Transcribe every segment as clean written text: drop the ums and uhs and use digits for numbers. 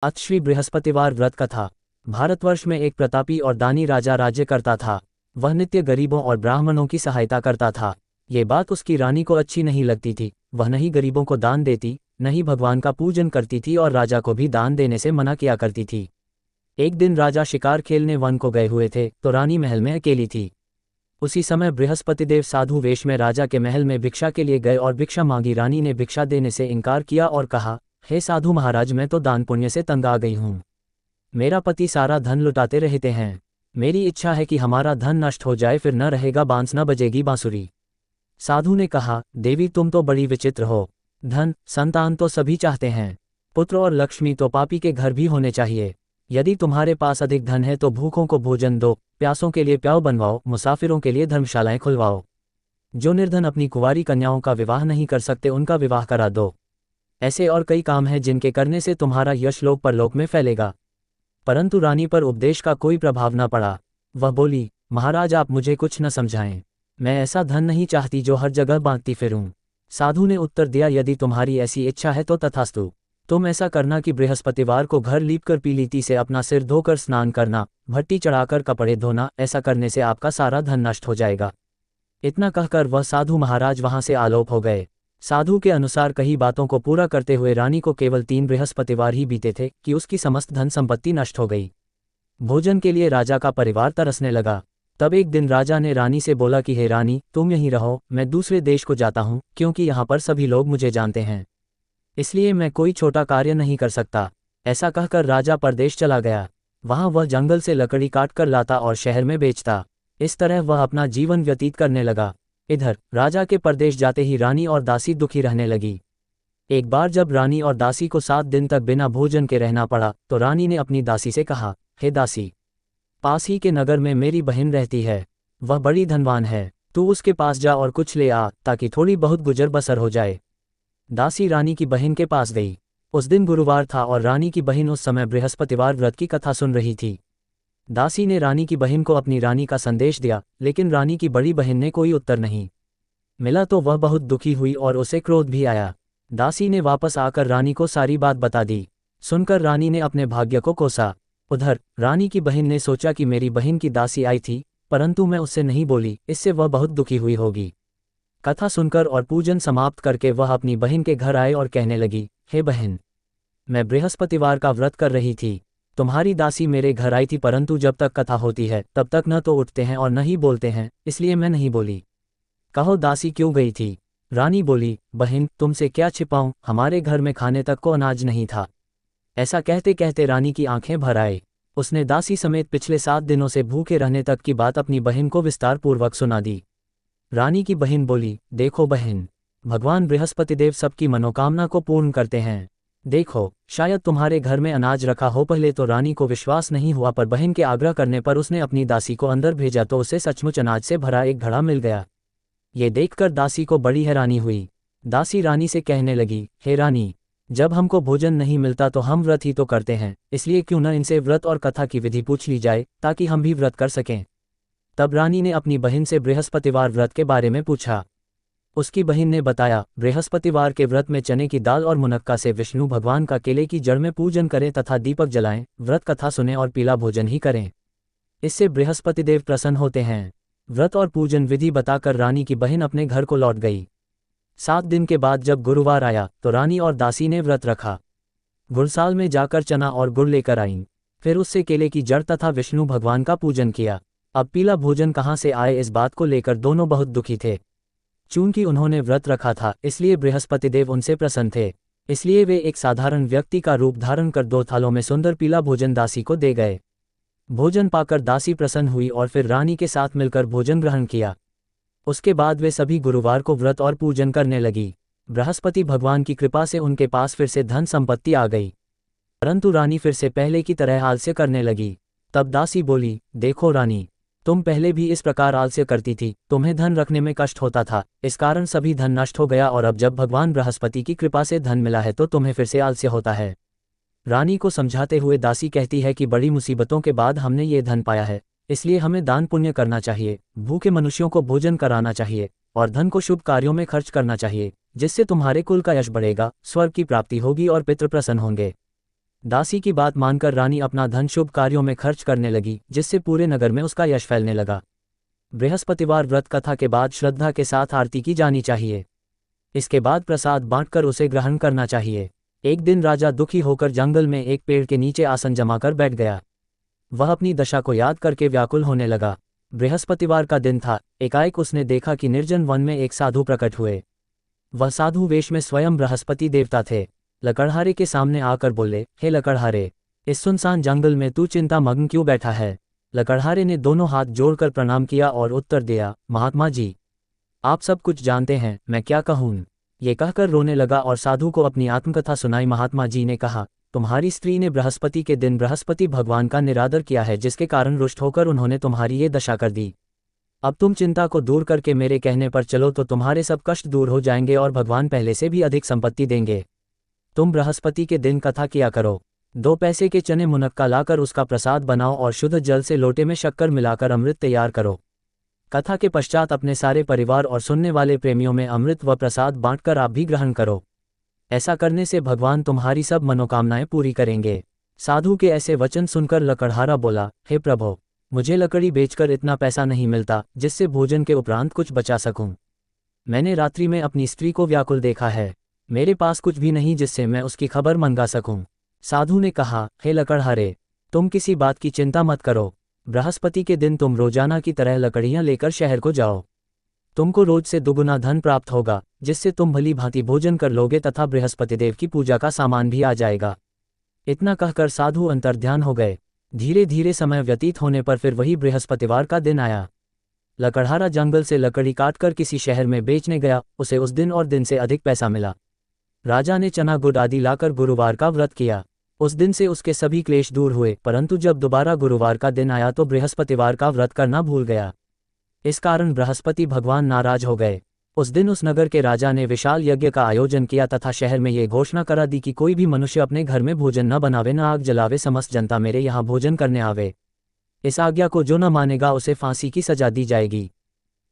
आज श्री बृहस्पतिवार व्रत कथा। भारतवर्ष में एक प्रतापी और दानी राजा राज्य करता था। वह नित्य गरीबों और ब्राह्मणों की सहायता करता था। ये बात उसकी रानी को अच्छी नहीं लगती थी। वह न ही गरीबों को दान देती, न ही भगवान का पूजन करती थी और राजा को भी दान देने से मना किया करती थी। एक दिन राजा शिकार खेलने वन को गए हुए थे तो रानी महल में अकेली थी। उसी समय बृहस्पतिदेव साधु वेश में राजा के महल में भिक्षा के लिए गए और भिक्षा मांगी। रानी ने भिक्षा देने से इनकार किया और कहा, हे साधु महाराज, मैं तो दान पुण्य से तंग आ गई हूँ। मेरा पति सारा धन लुटाते रहते हैं। मेरी इच्छा है कि हमारा धन नष्ट हो जाए, फिर न रहेगा बांस, न बजेगी बांसुरी। साधु ने कहा, देवी तुम तो बड़ी विचित्र हो। धन संतान तो सभी चाहते हैं, पुत्र और लक्ष्मी तो पापी के घर भी होने चाहिए। यदि तुम्हारे पास अधिक धन है तो भूखों को भोजन दो, प्यासों के लिए प्याऊ बनवाओ, मुसाफिरों के लिए धर्मशालाएं खुलवाओ। जो निर्धन अपनी कुंवारी कन्याओं का विवाह नहीं कर सकते उनका विवाह करा दो। ऐसे और कई काम हैं जिनके करने से तुम्हारा यश लोक परलोक में फैलेगा। परंतु रानी पर उपदेश का कोई प्रभाव न पड़ा। वह बोली, महाराज आप मुझे कुछ न समझाएं। मैं ऐसा धन नहीं चाहती जो हर जगह बांटती फिरूं। साधु ने उत्तर दिया, यदि तुम्हारी ऐसी इच्छा है तो तथास्तु। तुम ऐसा करना कि बृहस्पतिवार को घर लीपकर पीलीती से अपना सिर धोकर स्नान करना, भट्टी चढ़ाकर कपड़े धोना। ऐसा करने से आपका सारा धन नष्ट हो जाएगा। इतना कहकर वह साधु महाराज वहां से आलोप हो गए। साधु के अनुसार कई बातों को पूरा करते हुए रानी को केवल 3 बृहस्पतिवार ही बीते थे कि उसकी समस्त धन संपत्ति नष्ट हो गई। भोजन के लिए राजा का परिवार तरसने लगा। तब एक दिन राजा ने रानी से बोला कि हे रानी, तुम यहीं रहो, मैं दूसरे देश को जाता हूँ, क्योंकि यहाँ पर सभी लोग मुझे जानते हैं, इसलिए मैं कोई छोटा कार्य नहीं कर सकता। ऐसा कहकर राजा परदेश चला गया। वहां वह जंगल से लकड़ी काट कर लाता और शहर में बेचता। इस तरह वह अपना जीवन व्यतीत करने लगा। इधर राजा के परदेश जाते ही रानी और दासी दुखी रहने लगी। एक बार जब रानी और दासी को 7 दिन तक बिना भोजन के रहना पड़ा तो रानी ने अपनी दासी से कहा, हे दासी, पास ही के नगर में मेरी बहन रहती है, वह बड़ी धनवान है, तू उसके पास जा और कुछ ले आ ताकि थोड़ी बहुत गुजर बसर हो जाए। दासी रानी की बहन के पास गई। उस दिन गुरुवार था और रानी की बहन उस समय बृहस्पतिवार व्रत की कथा सुन रही थी। दासी ने रानी की बहन को अपनी रानी का संदेश दिया, लेकिन रानी की बड़ी बहन ने कोई उत्तर नहीं मिला तो वह बहुत दुखी हुई और उसे क्रोध भी आया। दासी ने वापस आकर रानी को सारी बात बता दी। सुनकर रानी ने अपने भाग्य को कोसा। उधर रानी की बहन ने सोचा कि मेरी बहन की दासी आई थी, परंतु मैं उससे नहीं बोली, इससे वह बहुत दुखी हुई होगी। कथा सुनकर और पूजन समाप्त करके वह अपनी बहन के घर आए और कहने लगी, हे बहन, मैं बृहस्पतिवार का व्रत कर रही थी। तुम्हारी दासी मेरे घर आई थी, परंतु जब तक कथा होती है तब तक न तो उठते हैं और न ही बोलते हैं, इसलिए मैं नहीं बोली। कहो दासी क्यों गई थी? रानी बोली, बहन तुमसे क्या छिपाऊं, हमारे घर में खाने तक को अनाज नहीं था। ऐसा कहते कहते रानी की आंखें भर आए। उसने दासी समेत पिछले 7 दिनों से भूखे रहने तक की बात अपनी बहन को विस्तार पूर्वक सुना दी। रानी की बहन बोली, देखो बहन, भगवान बृहस्पतिदेव सबकी मनोकामना को पूर्ण करते हैं। देखो, शायद तुम्हारे घर में अनाज रखा हो। पहले तो रानी को विश्वास नहीं हुआ, पर बहन के आग्रह करने पर उसने अपनी दासी को अंदर भेजा तो उसे सचमुच अनाज से भरा एक घड़ा मिल गया। ये देखकर दासी को बड़ी हैरानी हुई। दासी रानी से कहने लगी, हे रानी, जब हमको भोजन नहीं मिलता तो हम व्रत ही तो करते हैं, इसलिए क्यों न इनसे व्रत और कथा की विधि पूछ ली जाए ताकि हम भी व्रत कर सकें। तब रानी ने अपनी बहन से बृहस्पतिवार व्रत के बारे में पूछा। उसकी बहन ने बताया, बृहस्पतिवार के व्रत में चने की दाल और मुनक्का से विष्णु भगवान का केले की जड़ में पूजन करें तथा दीपक जलाएं, व्रत कथा सुनें और पीला भोजन ही करें। इससे बृहस्पतिदेव प्रसन्न होते हैं। व्रत और पूजन विधि बताकर रानी की बहन अपने घर को लौट गई। 7 दिन के बाद जब गुरुवार आया तो रानी और दासी ने व्रत रखा। गुड़साल में जाकर चना और गुड़ लेकर आईं। फिर उससे केले की जड़ तथा विष्णु भगवान का पूजन किया। अब पीला भोजन कहाँ से आए, इस बात को लेकर दोनों बहुत दुखी थे। चूंकि उन्होंने व्रत रखा था इसलिए बृहस्पतिदेव उनसे प्रसन्न थे, इसलिए वे एक साधारण व्यक्ति का रूप धारण कर 2 थालों में सुंदर पीला भोजन दासी को दे गए। भोजन पाकर दासी प्रसन्न हुई और फिर रानी के साथ मिलकर भोजन ग्रहण किया। उसके बाद वे सभी गुरुवार को व्रत और पूजन करने लगी। बृहस्पति भगवान की कृपा से उनके पास फिर से धन संपत्ति आ गई, परंतु रानी फिर से पहले की तरह आलस्य करने लगी। तब दासी बोली, देखो रानी, तुम पहले भी इस प्रकार आलस्य करती थी, तुम्हें धन रखने में कष्ट होता था, इस कारण सभी धन नष्ट हो गया, और अब जब भगवान बृहस्पति की कृपा से धन मिला है तो तुम्हें फिर से आलस्य होता है। रानी को समझाते हुए दासी कहती है कि बड़ी मुसीबतों के बाद हमने ये धन पाया है, इसलिए हमें दान पुण्य करना चाहिए, भूखे मनुष्यों को भोजन कराना चाहिए और धन को शुभ कार्यों में खर्च करना चाहिए, जिससे तुम्हारे कुल का यश बढ़ेगा, स्वर्ग की प्राप्ति होगी और पितृ प्रसन्न होंगे। दासी की बात मानकर रानी अपना धन शुभ कार्यों में खर्च करने लगी, जिससे पूरे नगर में उसका यश फैलने लगा। बृहस्पतिवार व्रत कथा के बाद श्रद्धा के साथ आरती की जानी चाहिए। इसके बाद प्रसाद बांटकर उसे ग्रहण करना चाहिए। एक दिन राजा दुखी होकर जंगल में एक पेड़ के नीचे आसन जमाकर बैठ गया। वह अपनी दशा को याद करके व्याकुल होने लगा। बृहस्पतिवार का दिन था। एकाएक उसने देखा कि निर्जन वन में एक साधु प्रकट हुए। वह साधु वेश में स्वयं बृहस्पति देवता थे। लकड़हारे के सामने आकर बोले, हे लकड़हारे, इस सुनसान जंगल में तू चिंता मग्न क्यों बैठा है? लकड़हारे ने दोनों हाथ जोड़कर प्रणाम किया और उत्तर दिया, महात्मा जी, आप सब कुछ जानते हैं, मैं क्या कहूँ? ये कहकर रोने लगा और साधु को अपनी आत्मकथा सुनाई। महात्मा जी ने कहा, तुम्हारी स्त्री ने बृहस्पति के दिन बृहस्पति भगवान का निरादर किया है, जिसके कारण रुष्ट होकर उन्होंने तुम्हारी ये दशा कर दी। अब तुम चिंता को दूर करके मेरे कहने पर चलो तो तुम्हारे सब कष्ट दूर हो जाएंगे और भगवान पहले से भी अधिक संपत्ति देंगे। तुम बृहस्पति के दिन कथा किया करो। 2 पैसे के चने मुनक्का लाकर उसका प्रसाद बनाओ और शुद्ध जल से लोटे में शक्कर मिलाकर अमृत तैयार करो। कथा के पश्चात अपने सारे परिवार और सुनने वाले प्रेमियों में अमृत व प्रसाद बांटकर आप भी ग्रहण करो। ऐसा करने से भगवान तुम्हारी सब मनोकामनाएं पूरी करेंगे। साधु के ऐसे वचन सुनकर लकड़हारा बोला, हे प्रभु, मुझे लकड़ी बेचकर इतना पैसा नहीं मिलता जिससे भोजन के उपरांत कुछ बचा सकूं। मैंने रात्रि में अपनी स्त्री को व्याकुल देखा है। मेरे पास कुछ भी नहीं जिससे मैं उसकी खबर मंगा सकूं। साधु ने कहा, हे लकड़हारे, तुम किसी बात की चिंता मत करो। बृहस्पति के दिन तुम रोजाना की तरह लकड़ियां लेकर शहर को जाओ। तुमको रोज से दुगुना धन प्राप्त होगा, जिससे तुम भली भांति भोजन कर लोगे तथा बृहस्पतिदेव की पूजा का सामान भी आ जाएगा। इतना कहकर साधु अंतर्ध्यान हो गए। धीरे धीरे समय व्यतीत होने पर फिर वही बृहस्पतिवार का दिन आया। लकड़हारा जंगल से लकड़ी काटकर किसी शहर में बेचने गया। उसे उस दिन और दिन से अधिक पैसा मिला। राजा ने चना गुड़ आदि लाकर गुरुवार का व्रत किया। उस दिन से उसके सभी क्लेश दूर हुए, परंतु जब दोबारा गुरुवार का दिन आया तो बृहस्पतिवार का व्रत करना भूल गया। इस कारण बृहस्पति भगवान नाराज हो गए। उस दिन उस नगर के राजा ने विशाल यज्ञ का आयोजन किया तथा शहर में ये घोषणा करा दी कि कोई भी मनुष्य अपने घर में भोजन न बनावे न आग जलावे, समस्त जनता मेरे यहाँ भोजन करने आवे। इस आज्ञा को जो न मानेगा उसे फांसी की सजा दी जाएगी।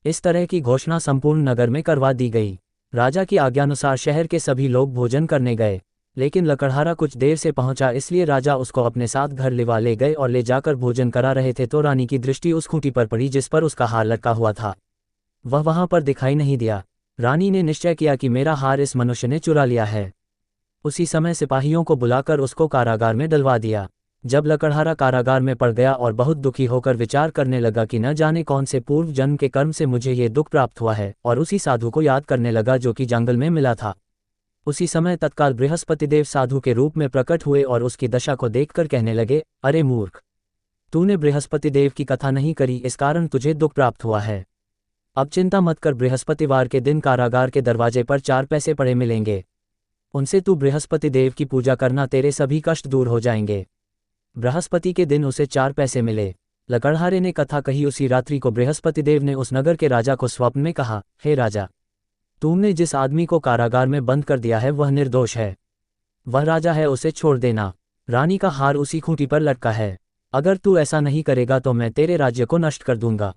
इस तरह की घोषणा संपूर्ण नगर में करवा दी गई। राजा की आज्ञानुसार शहर के सभी लोग भोजन करने गए, लेकिन लकड़हारा कुछ देर से पहुंचा, इसलिए राजा उसको अपने साथ घर लिवा ले गए और ले जाकर भोजन करा रहे थे तो रानी की दृष्टि उस खूंटी पर पड़ी जिस पर उसका हार लटका हुआ था। वह वहां पर दिखाई नहीं दिया। रानी ने निश्चय किया कि मेरा हार इस मनुष्य ने चुरा लिया है। उसी समय सिपाहियों को बुलाकर उसको कारागार में डलवा दिया। जब लकड़हारा कारागार में पड़ गया और बहुत दुखी होकर विचार करने लगा कि न जाने कौन से पूर्व जन्म के कर्म से मुझे ये दुख प्राप्त हुआ है, और उसी साधु को याद करने लगा जो कि जंगल में मिला था। उसी समय तत्काल बृहस्पतिदेव साधु के रूप में प्रकट हुए और उसकी दशा को देखकर कहने लगे, अरे मूर्ख, तूने बृहस्पतिदेव की कथा नहीं करी, इस कारण तुझे दुख प्राप्त हुआ है। अब चिंता मत कर, बृहस्पतिवार के दिन कारागार के दरवाजे पर 4 पैसे पड़े मिलेंगे। उनसे तू बृहस्पतिदेव की पूजा करना, तेरे सभी कष्ट दूर हो जाएंगे। बृहस्पति के दिन उसे 4 पैसे मिले। लकड़हारे ने कथा कही। उसी रात्रि को बृहस्पतिदेव ने उस नगर के राजा को स्वप्न में कहा, हे राजा, तुमने जिस आदमी को कारागार में बंद कर दिया है वह निर्दोष है। वह राजा है, उसे छोड़ देना। रानी का हार उसी खूंटी पर लटका है। अगर तू ऐसा नहीं करेगा तो मैं तेरे राज्य को नष्ट कर दूंगा।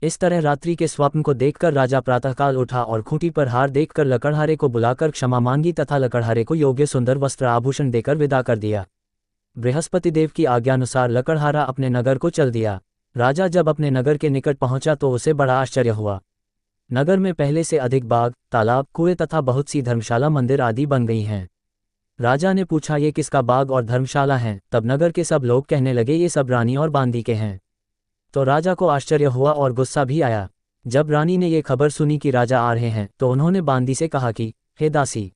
इस तरह रात्रि के स्वप्न को देखकर राजा प्रातःकाल उठा और खूंटी पर हार देखकर लकड़हारे को बुलाकर क्षमा मांगी तथा लकड़हारे को योग्य सुंदर वस्त्र आभूषण देकर विदा कर दिया। बृहस्पतिदेव की आज्ञानुसार लकड़हारा अपने नगर को चल दिया। राजा जब अपने नगर के निकट पहुंचा तो उसे बड़ा आश्चर्य हुआ। नगर में पहले से अधिक बाग, तालाब, कुएं तथा बहुत सी धर्मशाला, मंदिर आदि बन गई हैं। राजा ने पूछा, ये किसका बाग और धर्मशाला हैं? तब नगर के सब लोग कहने लगे, ये सब रानी और बांदी के हैं। तो राजा को आश्चर्य हुआ और गुस्सा भी आया। जब रानी ने ये खबर सुनी कि राजा आ रहे हैं तो उन्होंने बांदी से कहा कि, हे दासी,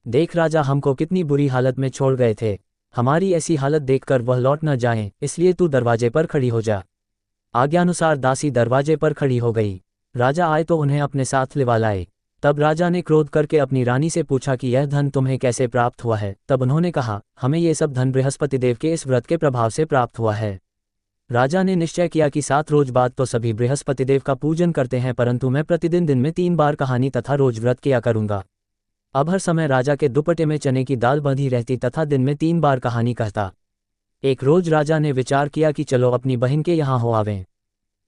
देख राजा हमको कितनी बुरी हालत में छोड़ गए थे। हमारी ऐसी हालत देखकर वह लौट न जाएं, इसलिए तू दरवाजे पर खड़ी हो जा। आज्ञानुसार दासी दरवाजे पर खड़ी हो गई। राजा आए तो उन्हें अपने साथ लिवा लाए। तब राजा ने क्रोध करके अपनी रानी से पूछा कि यह धन तुम्हें कैसे प्राप्त हुआ है? तब उन्होंने कहा, हमें ये सब धन बृहस्पतिदेव के इस व्रत के प्रभाव से प्राप्त हुआ है। राजा ने निश्चय किया कि 7 रोज बाद तो सभी बृहस्पतिदेव का पूजन करते हैं, परंतु मैं प्रतिदिन दिन में 3 बार कहानी तथा रोज व्रत किया करूंगा। अब हर समय राजा के दुपट्टे में चने की दाल बंधी रहती तथा दिन में 3 बार कहानी कहता। एक रोज राजा ने विचार किया कि चलो अपनी बहन के यहाँ हो आवें।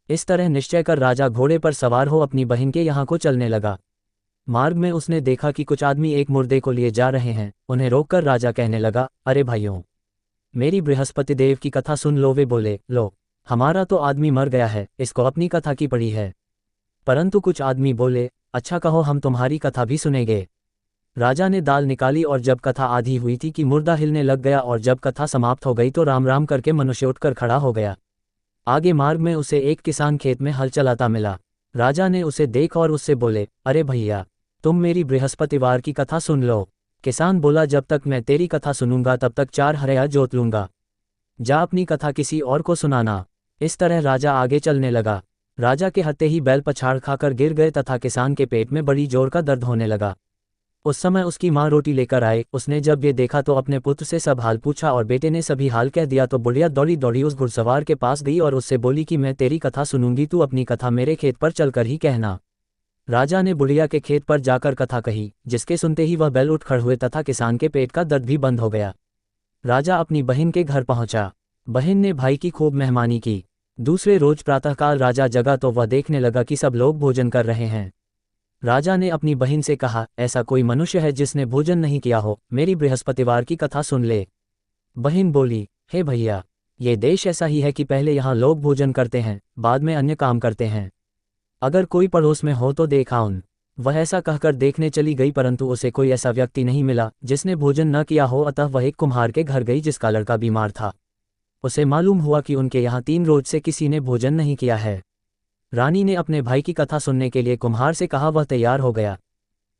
इस तरह निश्चय कर राजा घोड़े पर सवार हो अपनी बहन के यहाँ को चलने लगा। मार्ग में उसने देखा कि कुछ आदमी एक मुर्दे को लिए जा रहे हैं। उन्हें रोककर राजा कहने लगा, अरे भाइयों, मेरी बृहस्पति देव की कथा सुन लो। वे बोले, लो, हमारा तो आदमी मर गया है, इसको अपनी कथा की पड़ी है। परंतु कुछ आदमी बोले, अच्छा कहो, हम तुम्हारी कथा भी सुनेंगे। राजा ने दाल निकाली और जब कथा आधी हुई थी कि मुर्दा हिलने लग गया, और जब कथा समाप्त हो गई तो राम राम करके मनुष्य उठकर खड़ा हो गया। आगे मार्ग में उसे एक किसान खेत में हल चलाता मिला। राजा ने उसे देख और उससे बोले, अरे भैया, तुम मेरी बृहस्पतिवार की कथा सुन लो। किसान बोला, जब तक मैं तेरी कथा सुनूंगा तब तक 4 हरया जोत लूंगा। जा अपनी कथा किसी और को सुनाना। इस तरह राजा आगे चलने लगा। राजा के हत्ते ही बैल पछाड़ खाकर गिर गए तथा किसान के पेट में बड़ी जोर का दर्द होने लगा। उस समय उसकी माँ रोटी लेकर आए। उसने जब ये देखा तो अपने पुत्र से सब हाल पूछा और बेटे ने सभी हाल कह दिया। तो बुढ़िया दौड़ी दौड़ी उस घुड़सवार के पास गई और उससे बोली कि मैं तेरी कथा सुनूंगी, तू अपनी कथा मेरे खेत पर चलकर ही कहना। राजा ने बुढ़िया के खेत पर जाकर कथा कही, जिसके सुनते ही वह बैल उठ खड़े हुए तथा किसान के पेट का दर्द भी बंद हो गया। राजा अपनी बहन के घर पहुंचा। बहन ने भाई की खूब मेहमानी की। दूसरे रोज प्रातःकाल राजा जगा तो वह देखने लगा कि सब लोग भोजन कर रहे हैं। राजा ने अपनी बहन से कहा, ऐसा कोई मनुष्य है जिसने भोजन नहीं किया हो, मेरी बृहस्पतिवार की कथा सुन ले। बहन बोली, हे भैया, ये देश ऐसा ही है कि पहले यहाँ लोग भोजन करते हैं, बाद में अन्य काम करते हैं। अगर कोई पड़ोस में हो तो देखा उन। वह ऐसा कहकर देखने चली गई, परंतु उसे कोई ऐसा व्यक्ति नहीं मिला जिसने भोजन न किया हो। अतः वह एक कुम्हार के घर गई जिसका लड़का बीमार था। उसे मालूम हुआ कि उनके यहाँ 3 रोज से किसी ने भोजन नहीं किया है। रानी ने अपने भाई की कथा सुनने के लिए कुम्हार से कहा। वह तैयार हो गया।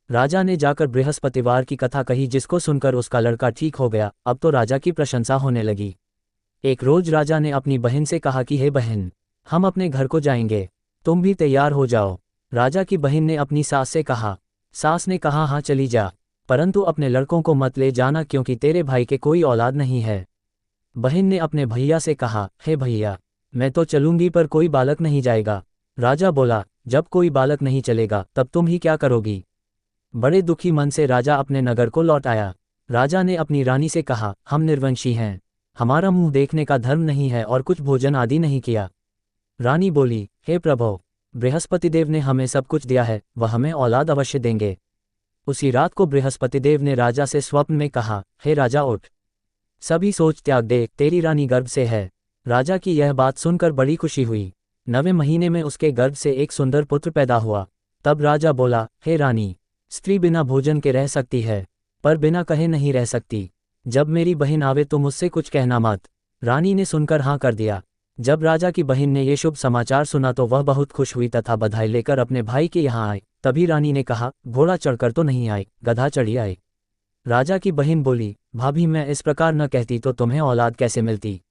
राजा ने जाकर बृहस्पतिवार की कथा कही, जिसको सुनकर उसका लड़का ठीक हो गया। अब तो राजा की प्रशंसा होने लगी। एक रोज राजा ने अपनी बहन से कहा कि हे बहन, हम अपने घर को जाएंगे, तुम भी तैयार हो जाओ। राजा की बहन ने अपनी सास से कहा। सास ने कहा, हाँ चली जा, परंतु अपने लड़कों को मत ले जाना, क्योंकि तेरे भाई के कोई औलाद नहीं है। बहन ने अपने भैया से कहा, हे भैया, मैं तो चलूंगी पर कोई बालक नहीं जाएगा। राजा बोला, जब कोई बालक नहीं चलेगा तब तुम ही क्या करोगी। बड़े दुखी मन से राजा अपने नगर को लौट आया। राजा ने अपनी रानी से कहा, हम निर्वंशी हैं, हमारा मुंह देखने का धर्म नहीं है और कुछ भोजन आदि नहीं किया। रानी बोली, हे प्रभो, बृहस्पतिदेव ने हमें सब कुछ दिया है, वह हमें औलाद अवश्य देंगे। उसी रात को बृहस्पतिदेव ने राजा से स्वप्न में कहा, हे राजा उठ, सभी सोच त्याग दे, तेरी रानी गर्भ से है। राजा की यह बात सुनकर बड़ी खुशी हुई। 9वें महीने में उसके गर्भ से एक सुंदर पुत्र पैदा हुआ। तब राजा बोला, हे रानी, स्त्री बिना भोजन के रह सकती है, पर बिना कहे नहीं रह सकती। जब मेरी बहन आवे तो मुझसे कुछ कहना मत। रानी ने सुनकर हाँ कर दिया। जब राजा की बहन ने ये शुभ समाचार सुना तो वह बहुत खुश हुई तथा बधाई लेकर अपने भाई के यहाँ आई। तभी रानी ने कहा, घोड़ा चढ़कर तो नहीं आए, गधा चढ़ी आए। राजा की बहन बोली, भाभी, मैं इस प्रकार न कहती तो तुम्हें औलाद कैसे मिलती।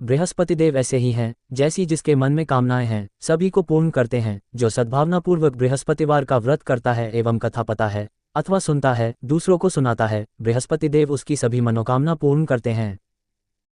बृहस्पतिदेव ऐसे ही हैं, जैसी जिसके मन में कामनाएं हैं सभी को पूर्ण करते हैं। जो सद्भावनापूर्वक बृहस्पतिवार का व्रत करता है एवं कथा पता है अथवा सुनता है, दूसरों को सुनाता है, बृहस्पतिदेव उसकी सभी मनोकामना पूर्ण करते हैं।